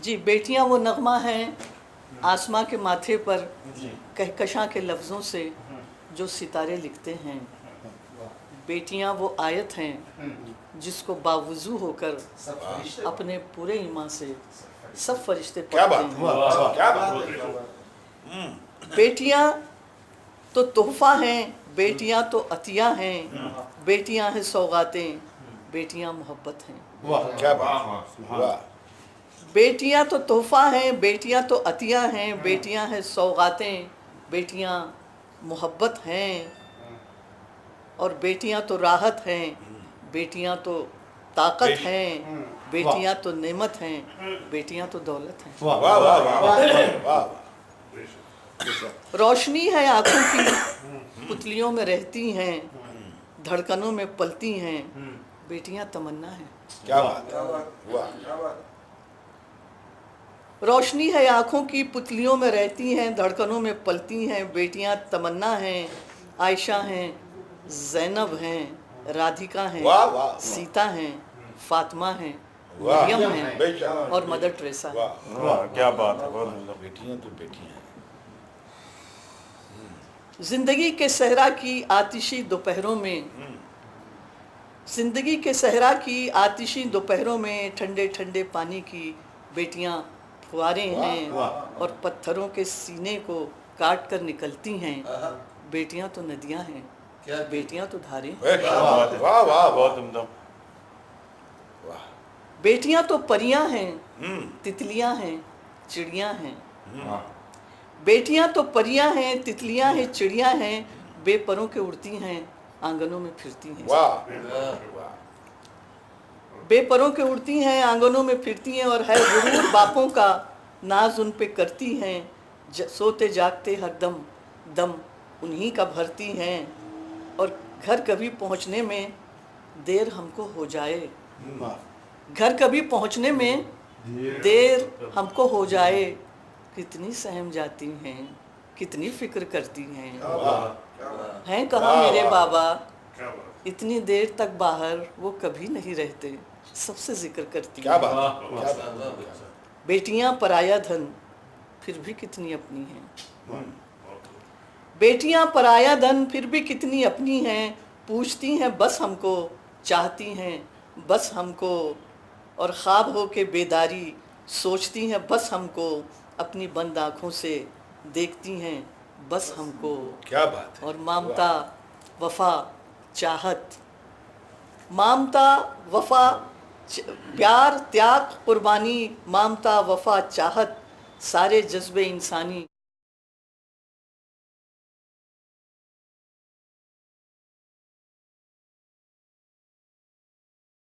جی بیٹیاں وہ نغمہ ہیں آسماں کے ماتھے پر کہکشاں کے لفظوں سے جو ستارے لکھتے ہیں. بیٹیاں وہ آیت ہیں جس کو باوضو ہو کر اپنے پورے ایمان سے سب فرشتے پڑھتے ہیں. بیٹیاں تو تحفہ ہیں، بیٹیاں تو عطیہ ہیں، بیٹیاں ہیں سوغاتیں، بیٹیاں محبت ہیں. بیٹیاں تو تحفہ ہیں، بیٹیاں تو عطیہ ہیں، بیٹیاں ہیں سوغاتیں، بیٹیاں محبت ہیں. اور بیٹیاں تو راحت ہیں، بیٹیاں تو طاقت ہیں، بیٹیاں تو نعمت ہیں، بیٹیاں تو دولت ہیں. روشنی ہے آنکھوں کی، پتلیوں میں رہتی ہیں، دھڑکنوں میں پلتی ہیں، بیٹیاں تمنا ہیں. روشنی ہے آنکھوں کی، پتلیوں میں رہتی ہیں، دھڑکنوں میں پلتی ہیں، بیٹیاں تمنا ہیں. عائشہ ہیں، زینب ہیں، رادھکا ہیں، سیتا ہیں، فاطمہ ہیں، مریم ہیں اور مدر ٹریسا ہیں. کیا بات ہے. بیٹیاں تو بیٹیاں ہیں. زندگی کے صحرا کی آتشی دوپہروں میں، زندگی کے صحرا کی آتشی دوپہروں میں، ٹھنڈے ٹھنڈے پانی کی بیٹیاں پھوارے ہیں اور پتھروں کے سینے کو کاٹ کر نکلتی ہیں. بیٹیاں تو ندیاں ہیں، بیٹیاں تو دھاریں ہیں. بہت عمدہ. بیٹیاں تو پریاں ہیں، تتلیاں ہیں، چڑیاں ہیں. بیٹیاں تو پریاں ہیں، تتلیاں ہیں، چڑیاں ہیں، بے پروں کے اڑتی ہیں، آنگنوں میں پھرتی ہیں. بے پروں کے اڑتی ہیں، آنگنوں میں پھرتی ہیں، اور ہے غرور باپوں کا، ناز ان پہ کرتی ہیں. سوتے جاگتے ہر دم دم انہی کا بھرتی ہیں. اور گھر کبھی پہنچنے میں دیر ہم کو ہو جائے، گھر کبھی پہنچنے میں دیر ہم کو ہو جائے، کتنی سہم جاتی ہیں، کتنی فکر کرتی ہیں. ہیں کہاں میرے بابا، اتنی دیر تک باہر وہ کبھی نہیں رہتے، سب سے ذکر کرتی ہیں. بیٹیاں پرایا دھن پھر بھی کتنی اپنی ہیں. بیٹیاں پرایا دھن پھر بھی کتنی اپنی ہیں. پوچھتی ہیں بس ہم کو، چاہتی ہیں بس ہم کو، اور خواب ہو کے بیداری سوچتی ہیں بس ہم کو. اپنی بند آنکھوں سے دیکھتی ہیں بس ہم کو. اور مامتا وفا چاہت، مامتا وفا پیار تیاگ قربانی، مامتا وفا چاہت، سارے جذبے انسانی